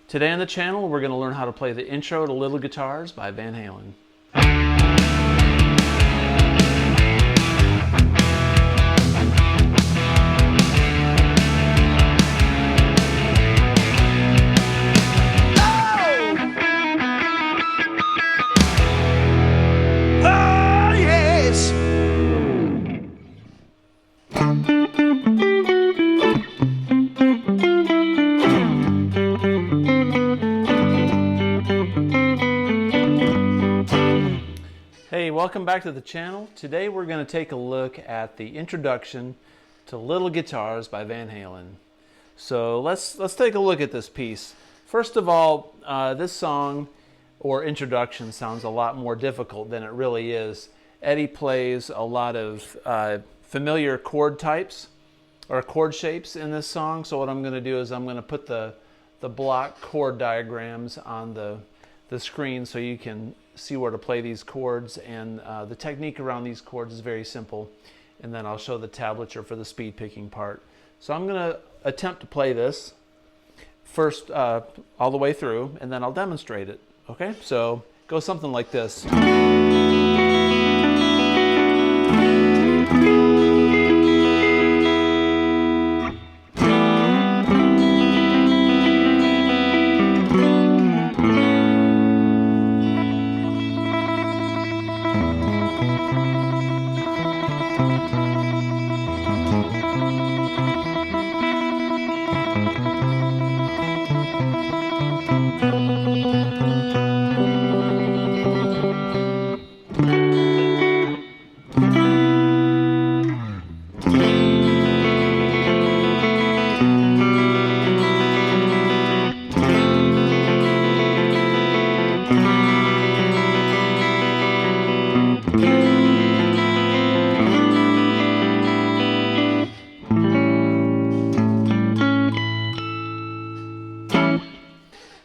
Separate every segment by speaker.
Speaker 1: Today on the channel, we're going to learn how to play the intro to Little Guitars by Van Halen. Hey, welcome back to the channel. Today we're going to take a look at the introduction to Little Guitars by Van Halen. So let's take a look at this piece. First of all, this song or introduction sounds a lot more difficult than it really is. Eddie plays a lot of familiar chord types or chord shapes in this song. So what I'm going to do is I'm going to put the block chord diagrams on the screen so you can see where to play these chords, and the technique around these chords is very simple, and then I'll show the tablature for the speed picking part. So I'm going to attempt to play this first all the way through, and then I'll demonstrate it. Okay, so it goes something like this.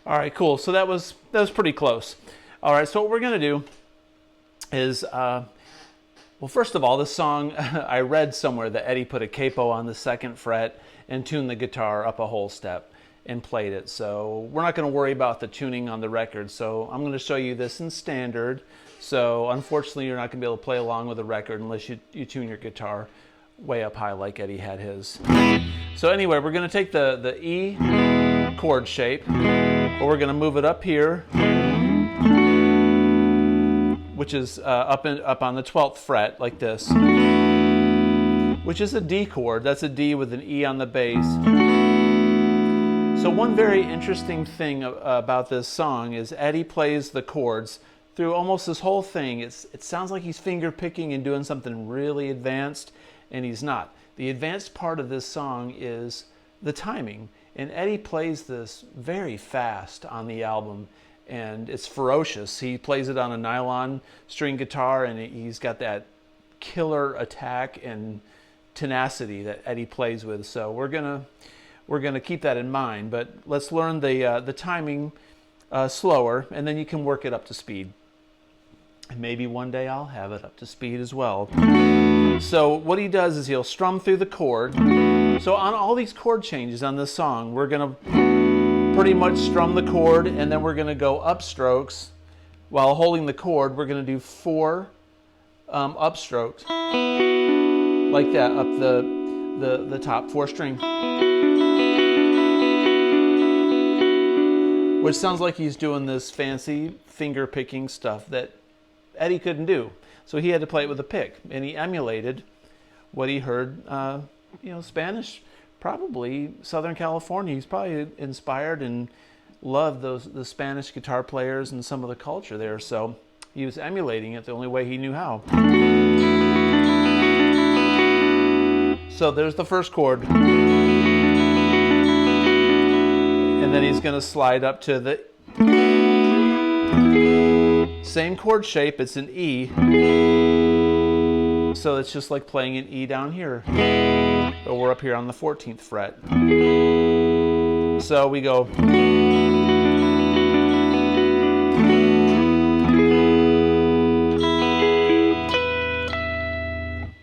Speaker 1: All right, cool. So that was pretty close. All right, so what we're going to do is, well, first of all, this song, I read somewhere that Eddie put a capo on the 2nd fret and tuned the guitar up a whole step and played it. So we're not going to worry about the tuning on the record. So I'm going to show you this in standard. So unfortunately, you're not going to be able to play along with the record unless you tune your guitar way up high like Eddie had his. So anyway, we're going to take the E chord shape, but we're going to move it up here, which is up on the 12th fret like this, which is a D chord. That's a D with an E on the bass. So one very interesting thing about this song is Eddie plays the chords through almost this whole thing. It sounds like he's finger picking and doing something really advanced, and he's not. The advanced part of this song is the timing. And Eddie plays this very fast on the album, and it's ferocious. He plays it on a nylon string guitar, and he's got that killer attack and tenacity that Eddie plays with. So we're gonna keep that in mind. But let's learn the timing slower, and then you can work it up to speed. And maybe one day I'll have it up to speed as well. So what he does is he'll strum through the chord. So on all these chord changes on this song, we're going to pretty much strum the chord, and then we're going to go upstrokes. While holding the chord, we're going to do 4 upstrokes, like that, up the top 4 string. Which sounds like he's doing this fancy finger picking stuff that Eddie couldn't do. So he had to play it with a pick, and he emulated what he heard, Spanish, probably Southern California. He's probably inspired and loved the Spanish guitar players and some of the culture there. So he was emulating it the only way he knew how. So there's the first chord. And then he's going to slide up to the same chord shape. It's an E. So it's just like playing an E down here. But we're up here on the 14th fret. So we go.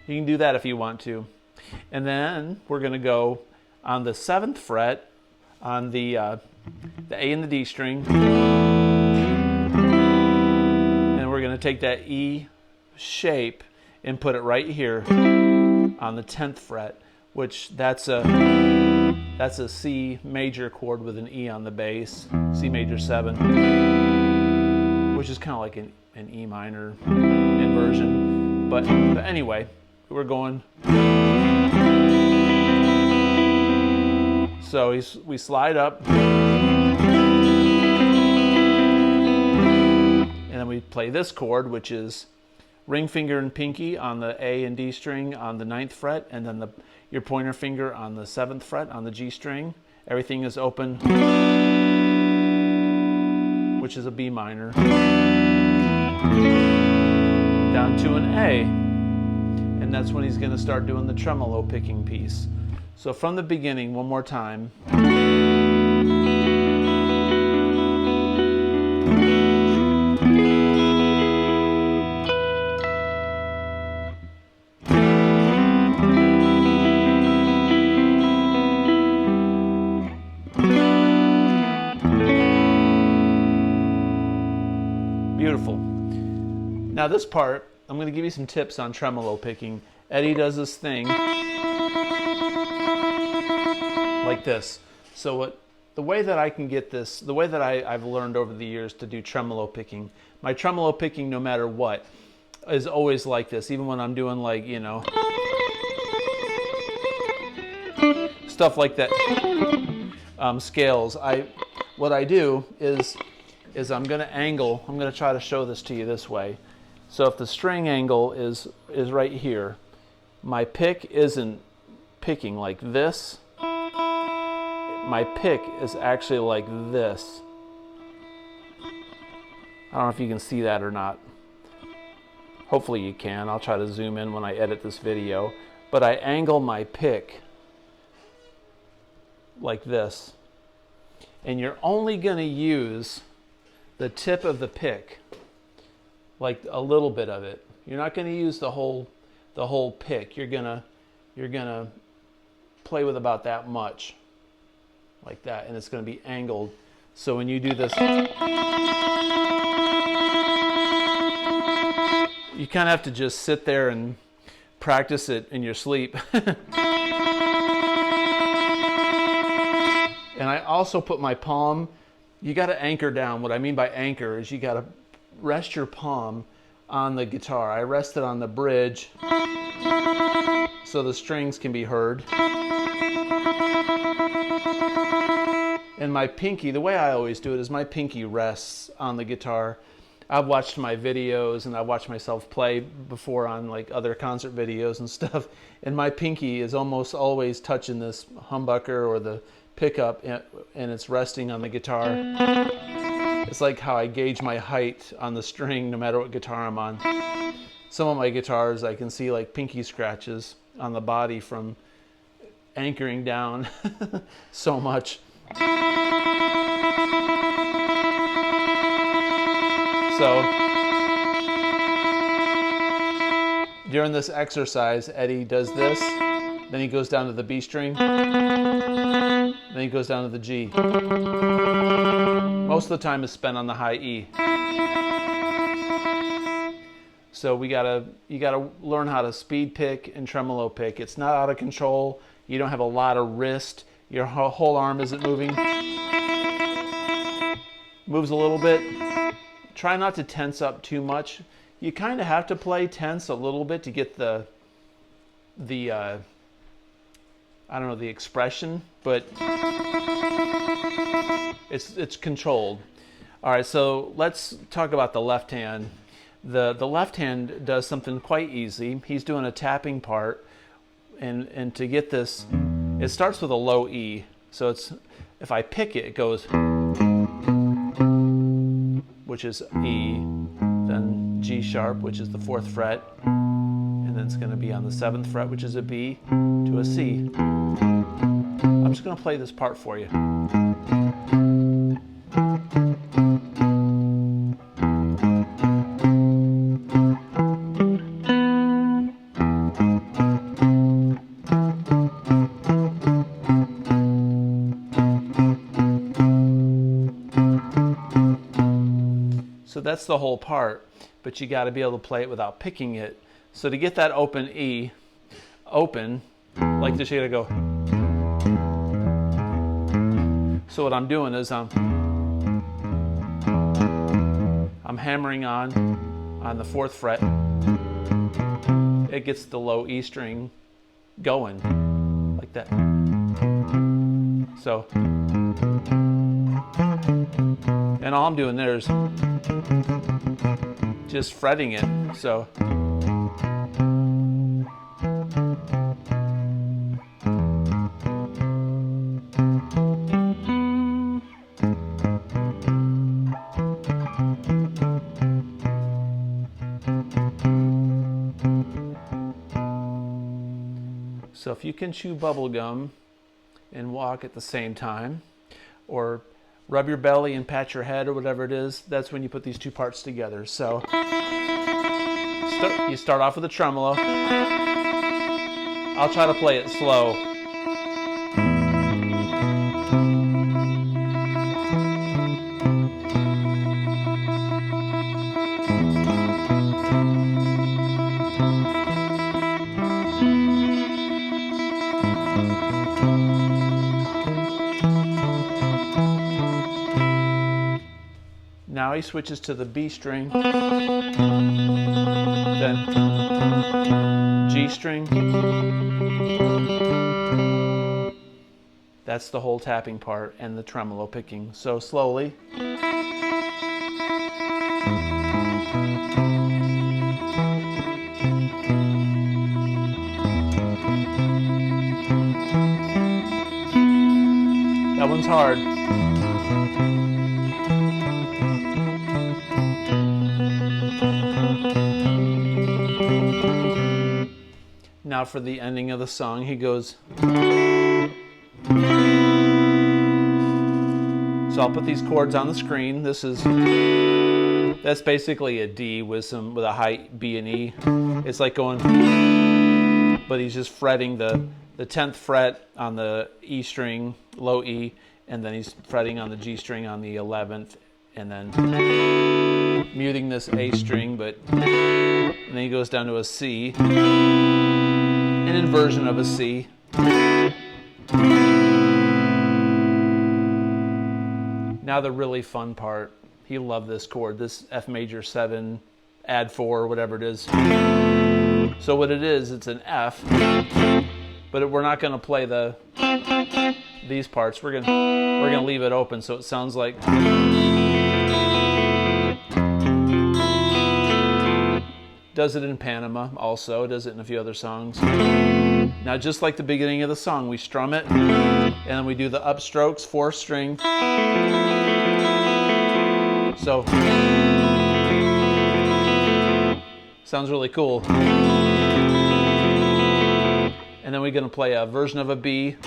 Speaker 1: You can do that if you want to. And then we're going to go on the 7th fret on the the A and the D string, and we're going to take that E shape and put it right here on the 10th fret, which that's a C major chord with an E on the bass, C major 7, which is kind of like an E minor inversion. But anyway, we're going. So we slide up, and then we play this chord, which is ring finger and pinky on the A and D string on the 9th fret, and then your pointer finger on the 7th fret on the G string. Everything is open, which is a B minor, down to an A, and that's when he's going to start doing the tremolo picking piece. So from the beginning, one more time. Beautiful. Now this part, I'm going to give you some tips on tremolo picking. Eddie does this thing like this. So the way that I can get this, the way that I've learned over the years to do tremolo picking, my tremolo picking, no matter what, is always like this. Even when I'm doing, like, you know, stuff like that, scales. What I do is I'm going to angle. I'm going to try to show this to you this way. So if the string angle is right here, my pick isn't picking like this. My pick is actually like this. I don't know if you can see that or not. Hopefully you can. I'll try to zoom in when I edit this video. But I angle my pick like this. And you're only going to use the tip of the pick, like a little bit of it. You're not going to use the whole pick. You're gonna play with about that much, like that, and it's going to be angled. So when you do this, you kind of have to just sit there and practice it in your sleep. And I also put my palm, you got to anchor down. What I mean by anchor is you got to rest your palm on the guitar. I rest it on the bridge so the strings can be heard. And my pinky, the way I always do it is my pinky rests on the guitar. I've watched my videos and I've watched myself play before on like other concert videos and stuff, and my pinky is almost always touching this humbucker or the pickup, and it's resting on the guitar. It's like how I gauge my height on the string no matter what guitar I'm on. Some of my guitars I can see like pinky scratches on the body from anchoring down so much. So during this exercise, Eddie does this, then he goes down to the B string, then he goes down to the G. Most of the time is spent on the high E. So you gotta learn how to speed pick and tremolo pick. It's not out of control. You don't have a lot of wrist. Your whole arm isn't moving. Moves a little bit. Try not to tense up too much. You kind of have to play tense a little bit to get the I don't know, the expression, but it's controlled. All right, so let's talk about the left hand. The left hand does something quite easy. He's doing a tapping part, and to get this, it starts with a low E. So it's, if I pick it, it goes, which is E, then G sharp, which is the 4th fret, and then it's going to be on the 7th fret, which is a B, to a C. I'm just going to play this part for you. So that's the whole part, but you got to be able to play it without picking it. So to get that open E, open, like this, you got to go. So what I'm doing is I'm hammering on the 4th fret. It gets the low E string going, like that. So, and all I'm doing there is just fretting it. So, so if you can chew bubble gum and walk at the same time, or rub your belly and pat your head or whatever it is, that's when you put these two parts together. So you start off with a tremolo. I'll try to play it slow. Now he switches to the B string, then G string. That's the whole tapping part and the tremolo picking. So slowly. That one's hard. Now for the ending of the song, he goes. So I'll put these chords on the screen. That's basically a D with a high B and E. It's like going, but he's just fretting the 10th fret on the E string, low E, and then he's fretting on the G string on the 11th, and then muting this A string, and then he goes down to a C, an inversion of a C. Now the really fun part. He loved this chord, this F major 7, add 4, whatever it is. So what it is, it's an F, but we're not going to play these parts. We're gonna leave it open so it sounds like. Does it in Panama also, does it in a few other songs. Now just like the beginning of the song, we strum it, and then we do the upstrokes, 4th string. So, sounds really cool. And then we're going to play a version of a B.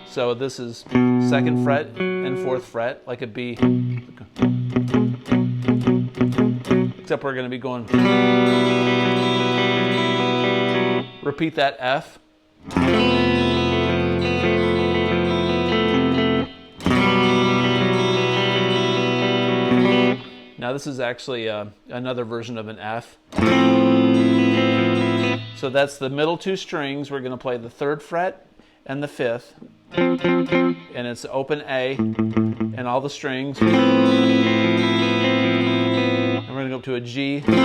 Speaker 1: So this is 2nd fret and 4th fret, like a B. Except we're going to be going. Repeat that F. Now this is actually another version of an F. So that's the middle 2 strings. We're going to play the 3rd fret and the 5th. And it's open A and all the strings. And we're going to go up to a G. And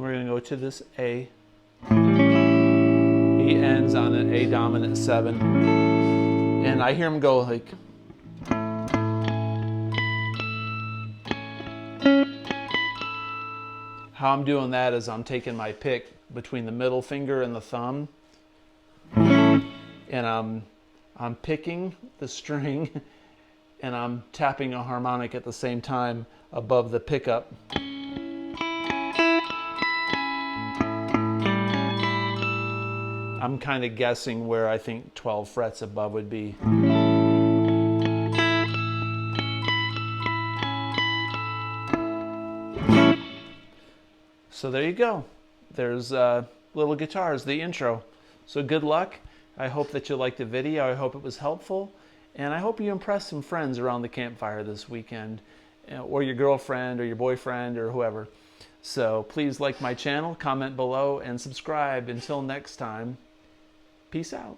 Speaker 1: we're going to go to this A. He ends on an A dominant 7. And I hear him go like. How I'm doing that is I'm taking my pick between the middle finger and the thumb, and I'm picking the string, and I'm tapping a harmonic at the same time above the pickup. I'm kind of guessing where I think 12 frets above would be. So there you go. There's little guitars, the intro. So good luck. I hope that you liked the video. I hope it was helpful. And I hope you impress some friends around the campfire this weekend, or your girlfriend or your boyfriend or whoever. So please like my channel, comment below, and subscribe. Until next time, peace out.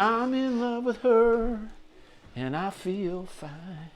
Speaker 1: I'm in love with her, and I feel fine.